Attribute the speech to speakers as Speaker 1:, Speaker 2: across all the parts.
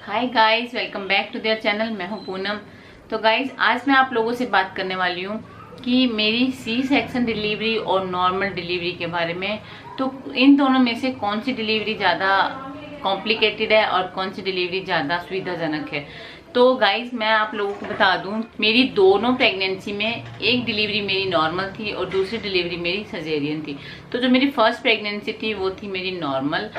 Speaker 1: Hi guys, welcome back to their channel. मैं हूं पूनम। तो गाइस, आज मैं आप लोगों से बात करने वाली हूं कि मेरी सी सेक्शन डिलीवरी और नॉर्मल डिलीवरी के बारे में। तो इन दोनों में से कौन सी डिलीवरी ज़्यादा कॉम्प्लिकेटेड है और कौन सी डिलीवरी ज़्यादा सुविधाजनक है। तो गाइस, मैं आप लोगों को बता दूं, मेरी दोनों प्रेगनेंसी में एक डिलीवरी मेरी नॉर्मल थी और दूसरी डिलीवरी मेरी सजेरियन थी। तो जो मेरी फर्स्ट प्रेगनेंसी थी वो थी मेरी नॉर्मल।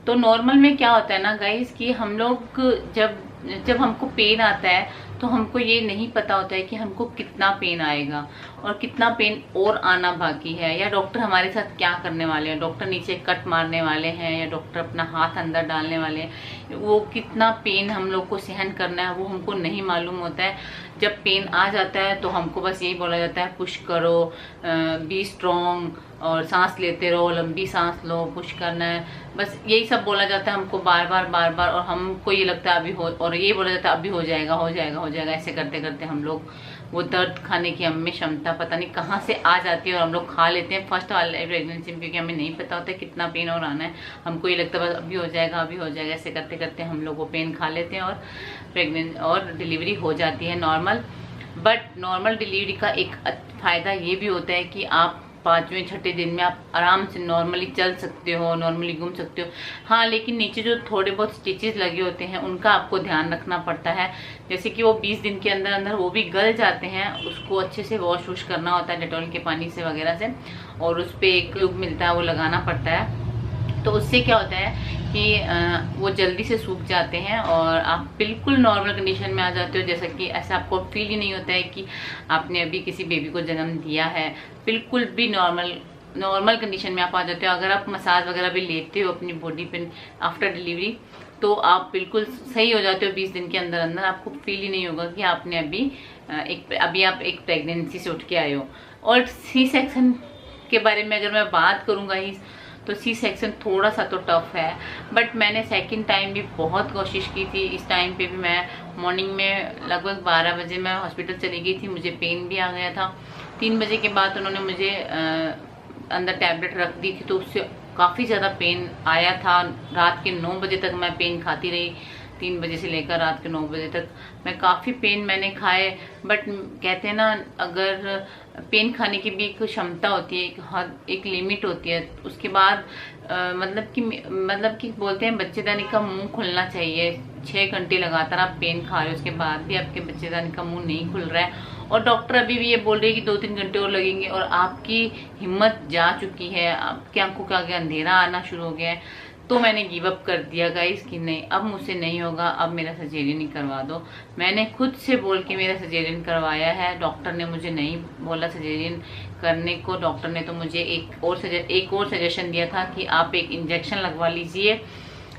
Speaker 1: तो नॉर्मल में क्या होता है ना गाइस कि हम लोग जब जब हमको पेन आता है तो हमको ये नहीं पता होता है कि हमको कितना पेन आएगा और कितना पेन और आना बाकी है, या डॉक्टर हमारे साथ क्या करने वाले हैं। डॉक्टर नीचे कट मारने वाले हैं या डॉक्टर अपना हाथ अंदर डालने वाले हैं। वो कितना पेन हम लोग को सहन करना है वो हमको नहीं मालूम होता है। जब पेन आ जाता है तो हमको बस यही बोला जाता है, पुश करो, बी स्ट्रॉन्ग, और सांस लेते रहो, लंबी सांस लो, पुश करना है। बस यही सब बोला जाता है हमको बार बार, और हमको ये लगता है अभी हो, और ये बोला जाता है अभी हो जाएगा हो जाएगा हो जाएगा। ऐसे करते करते हम लोग वो दर्द खाने की हमें क्षमता पता नहीं कहाँ से आ जाती है और हम लोग खा लेते हैं फर्स्ट वाले प्रेगनेंसी में, क्योंकि हमें नहीं पता होता है कितना पेन और आना है। हमको ये लगता है बस अभी हो जाएगा अभी हो जाएगा। ऐसे करते करते हम लोग वो पेन खा लेते हैं और प्रेगनेंट और डिलीवरी हो जाती है नॉर्मल। बट नॉर्मल डिलीवरी का एक फायदा ये भी होता है कि आप 5वें 6ठे दिन में आप आराम से नॉर्मली चल सकते हो, नॉर्मली घूम सकते हो। हाँ, लेकिन नीचे जो थोड़े बहुत स्टिचेस लगे होते हैं उनका आपको ध्यान रखना पड़ता है। जैसे कि वो 20 दिन के अंदर अंदर वो भी गल जाते हैं, उसको अच्छे से वॉश करना होता है डेटॉल के पानी से वगैरह से, और उस पर एक ट्यूब मिलता है वो लगाना पड़ता है। तो उससे क्या होता है कि वो जल्दी से सूख जाते हैं और आप बिल्कुल नॉर्मल कंडीशन में आ जाते हो। जैसा कि ऐसा आपको फील ही नहीं होता है कि आपने अभी किसी बेबी को जन्म दिया है। बिल्कुल भी नॉर्मल कंडीशन में आप आ जाते हो। अगर आप मसाज वगैरह भी लेते हो अपनी बॉडी पे आफ्टर डिलीवरी तो आप बिल्कुल सही हो जाते हो 20 दिन के अंदर अंदर। आपको फील ही नहीं होगा कि आपने अभी आप एक प्रेगनेंसी से उठ के आए हो। और सी सेक्शन के बारे में अगर मैं बात करूँगा ही तो सी सेक्शन थोड़ा सा तो टफ है। बट मैंने सेकंड टाइम भी बहुत कोशिश की थी। इस टाइम पे भी मैं मॉर्निंग में लगभग 12 बजे मैं हॉस्पिटल चली गई थी। मुझे पेन भी आ गया था। 3 बजे के बाद उन्होंने मुझे अंदर टैबलेट रख दी थी, तो उससे काफ़ी ज़्यादा पेन आया था। रात के 9 बजे तक मैं पेन खाती रही। 3 बजे से लेकर रात के 9 बजे तक मैं काफ़ी पेन मैंने खाए। बट कहते हैं ना, अगर पेन खाने की भी एक क्षमता होती है, एक लिमिट होती है। उसके बाद मतलब कि बोलते हैं बच्चेदानी का मुंह खुलना चाहिए। 6 घंटे लगातार आप पेन खा रहे हो, उसके बाद भी आपके बच्चेदानी का मुंह नहीं खुल रहा है और डॉक्टर अभी भी ये बोल रहे हैं कि 2-3 घंटे और लगेंगे और आपकी हिम्मत जा चुकी है, आपकी आंखों के आगे अंधेरा आना शुरू हो गया है। तो मैंने गिव अप कर दिया गाइस कि नहीं, अब मुझसे नहीं होगा, अब मेरा सर्जरी नहीं करवा दो। मैंने खुद से बोल के मेरा सर्जरी करवाया है। डॉक्टर ने मुझे नहीं बोला सर्जरी करने को। डॉक्टर ने तो मुझे एक और सजेशन दिया था कि आप एक इंजेक्शन लगवा लीजिए,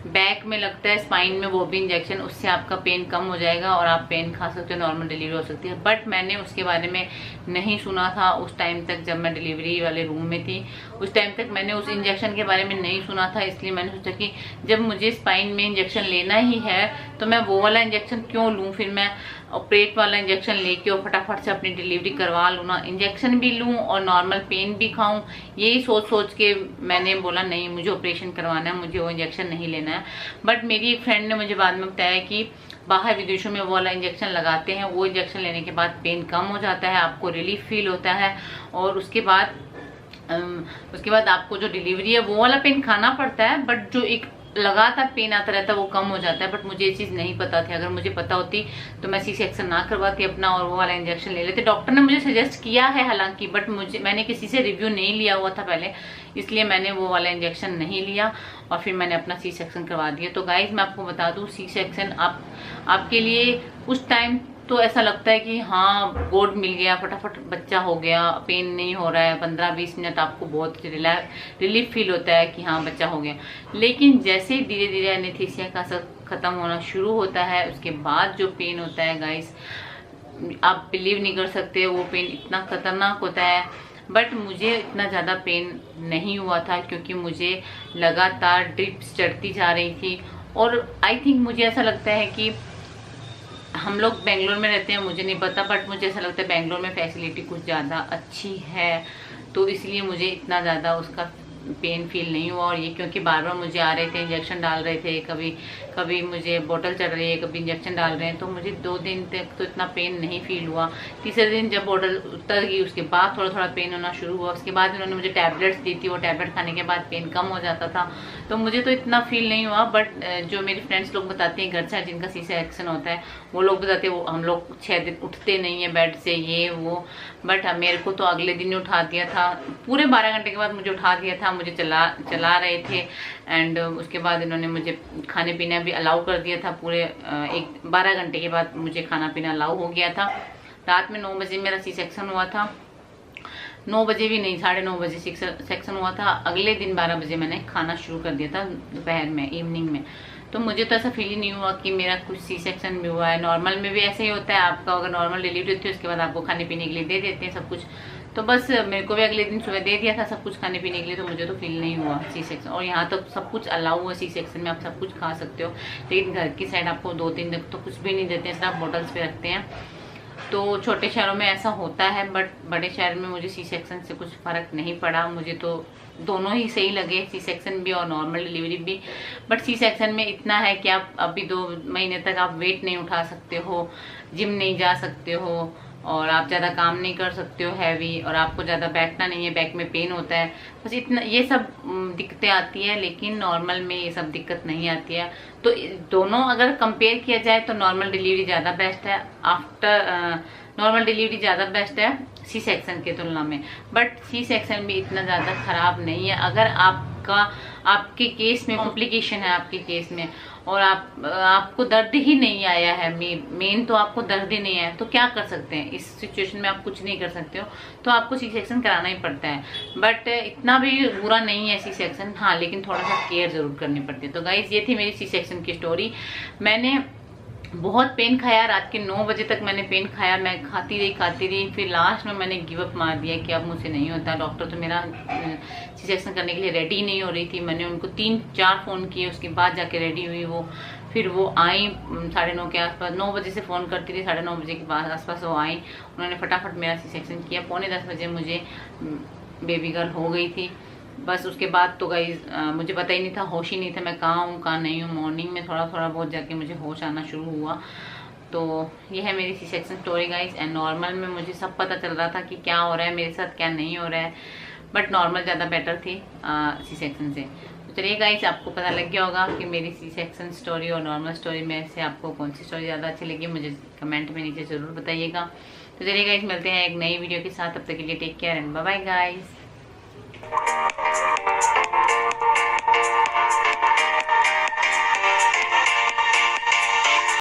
Speaker 1: बैक में लगता है, स्पाइन में, वो भी इंजेक्शन, उससे आपका पेन कम हो जाएगा और आप पेन खा सकते हो, नॉर्मल डिलीवरी हो सकती है। बट मैंने उसके बारे में नहीं सुना था उस टाइम तक। जब मैं डिलीवरी वाले रूम में थी उस टाइम तक मैंने उस इंजेक्शन के बारे में नहीं सुना था। इसलिए मैंने सोचा कि जब मुझे स्पाइन में इंजेक्शन लेना ही है तो मैं वो वाला इंजेक्शन क्यों लूँ, फिर मैं ऑपरेट वाला इंजेक्शन लेके और फटाफट से अपनी डिलीवरी करवा लूँ ना, इंजेक्शन भी लूँ और नॉर्मल पेन भी खाऊं। यही सोच के मैंने बोला नहीं, मुझे ऑपरेशन करवाना है, मुझे वो इंजेक्शन नहीं लेना है। बट मेरी एक फ्रेंड ने मुझे बाद में बताया कि बाहर विदेशों में वो वाला इंजेक्शन लगाते हैं, वो इंजेक्शन लेने के बाद पेन कम हो जाता है, आपको रिलीफ फील होता है और उसके बाद आपको जो डिलीवरी है वो वाला पेन खाना पड़ता है, बट जो एक लगातार पेन आता रहता है वो कम हो जाता है। बट मुझे ये चीज़ नहीं पता थी। अगर मुझे पता होती तो मैं सी सेक्शन ना करवाती अपना और वो वाला इंजेक्शन ले लेते। डॉक्टर ने मुझे सजेस्ट किया है हालांकि, बट मैंने किसी से रिव्यू नहीं लिया हुआ था पहले, इसलिए मैंने वो वाला इंजेक्शन नहीं लिया और फिर मैंने अपना सी सेक्शन करवा दिया। तो गाइज, मैं आपको बता दूँ, सी सेक्शन आपके लिए उस टाइम तो ऐसा लगता है कि हाँ गोड मिल गया, फटाफट बच्चा हो गया, पेन नहीं हो रहा है, 15-20 मिनट आपको बहुत रिलीफ फील होता है कि हाँ बच्चा हो गया। लेकिन जैसे ही धीरे धीरे एनेस्थीसिया का असर खत्म होना शुरू होता है, उसके बाद जो पेन होता है गाइस, आप बिलीव नहीं कर सकते, वो पेन इतना खतरनाक होता है। बट मुझे इतना ज़्यादा पेन नहीं हुआ था क्योंकि मुझे लगातार ड्रिप्स चढ़ती जा रही थी। और आई थिंक मुझे ऐसा लगता है कि हम लोग बेंगलोर में रहते हैं, मुझे नहीं पता, बट मुझे ऐसा लगता है बेंगलोर में फैसिलिटी कुछ ज़्यादा अच्छी है, तो इसलिए मुझे इतना ज़्यादा उसका पेन फील नहीं हुआ। और ये क्योंकि बार बार मुझे आ रहे थे, इंजेक्शन डाल रहे थे, कभी कभी मुझे बोतल चढ़ रही है, कभी इंजेक्शन डाल रहे हैं, तो मुझे 2 दिन तक तो इतना पेन नहीं फील हुआ। तीसरे दिन जब बोतल उतर गई उसके बाद थोड़ा थोड़ा पेन होना शुरू हुआ। उसके बाद उन्होंने मुझे टैबलेट्स दी थी, वो टैबलेट खाने के बाद पेन कम हो जाता था, तो मुझे तो इतना फील नहीं हुआ। बट जो मेरी फ्रेंड्स लोग बताती हैं घर से जिनका सी सेक्शन होता है, वो लोग बताते हैं वो हम लोग 6 दिन उठते नहीं है बेड से, ये वो। बट मेरे को तो अगले दिन उठा दिया था, पूरे 12 घंटे के बाद मुझे उठा दिया था, मुझे चला रहे थे। एंड उसके बाद इन्होंने मुझे खाने पीना भी अलाउ कर दिया था। पूरे 12 घंटे के बाद मुझे खाना पीना अलाउ हो गया था। रात में 9 बजे मेरा सी सेक्शन हुआ था, 9 बजे भी नहीं, 9:30 बजे सेक्शन हुआ था। अगले दिन 12 बजे मैंने खाना शुरू कर दिया था, दोपहर में, इवनिंग में। तो मुझे तो ऐसा फील ही नहीं हुआ कि मेरा कुछ सी सेक्शन भी हुआ है। नॉर्मल में भी ऐसे ही होता है, आपका अगर नॉर्मल डिलीवरी होती है उसके बाद आपको खाने पीने के लिए दे देते हैं सब कुछ। तो बस मेरे को भी अगले दिन सुबह दे दिया था सब कुछ खाने पीने के लिए, तो मुझे तो फील नहीं हुआ सी सेक्शन। और यहाँ तो सब कुछ अलाउ है सी सेक्शन में, आप सब कुछ खा सकते हो। लेकिन घर की साइड आपको 2-3 दिन तो कुछ भी नहीं देते हैं, सिर्फ बॉटल्स पे रखते हैं। तो छोटे शहरों में ऐसा होता है, बट बड़े शहर में मुझे सी सेक्शन से कुछ फर्क नहीं पड़ा। मुझे तो दोनों ही सही लगे, सी सेक्शन भी और नॉर्मल डिलीवरी भी। बट सी सेक्शन में इतना है कि आप अभी 2 महीने तक आप वेट नहीं उठा सकते हो, जिम नहीं जा सकते हो, और आप ज़्यादा काम नहीं कर सकते हो हैवी, और आपको ज़्यादा बैठना नहीं है, बैक में पेन होता है, बस इतना ये सब दिक्कतें आती है। लेकिन नॉर्मल में ये सब दिक्कत नहीं आती है। तो दोनों अगर कंपेयर किया जाए तो नॉर्मल डिलीवरी ज़्यादा बेस्ट है, नॉर्मल डिलीवरी ज़्यादा बेस्ट है सी सेक्शन के तुलना में। बट सी सेक्शन भी इतना ज़्यादा खराब नहीं है। अगर आपके केस में कॉम्प्लिकेशन है, आपके केस में, और आपको दर्द ही नहीं आया है, मेन तो आपको दर्द ही नहीं आया, तो क्या कर सकते हैं इस सिचुएशन में? आप कुछ नहीं कर सकते हो, तो आपको सी सेक्शन कराना ही पड़ता है। बट इतना भी बुरा नहीं है सी सेक्शन, हाँ, लेकिन थोड़ा सा केयर जरूर करनी पड़ती है। तो गाइज ये थी मेरी सी सेक्शन की स्टोरी। मैंने बहुत पेन खाया, रात के 9 बजे तक मैंने पेन खाया, मैं खाती रही, फिर लास्ट में मैंने गिव अप मार दिया कि अब मुझसे नहीं होता। डॉक्टर तो मेरा सी सेक्शन करने के लिए रेडी नहीं हो रही थी। मैंने उनको 3-4 फ़ोन किए, उसके बाद जाके रेडी हुई वो। फिर वो आई 9:30 के आसपास, 9 बजे से फ़ोन करती थी, 9:30 बजे के आसपास वो आई। उन्होंने फटाफट मेरा सी सेक्शन किया। 9:45 बजे मुझे बेबी गर्ल हो गई थी। बस उसके बाद तो गाइस मुझे पता ही नहीं था, होश ही नहीं था मैं कहाँ हूँ कहाँ नहीं हूँ। मॉर्निंग में थोड़ा बहुत जाके मुझे होश आना शुरू हुआ। तो ये है मेरी C section story guys. And normal में मुझे सब पता चल रहा था कि क्या हो रहा है मेरे साथ, क्या नहीं हो रहा है। बट नॉर्मल ज़्यादा बेटर थी सी सेक्शन से। तो चलिए गाइस, आपको पता लग गया होगा कि मेरी सी सेक्शन स्टोरी और नॉर्मल स्टोरी में से आपको कौन सी स्टोरी ज़्यादा अच्छी लगी, मुझे कमेंट में नीचे ज़रूर बताइएगा। तो चलिए गाइस, मिलते हैं एक नई वीडियो के साथ, तब तक के लिए take care and bye bye guys.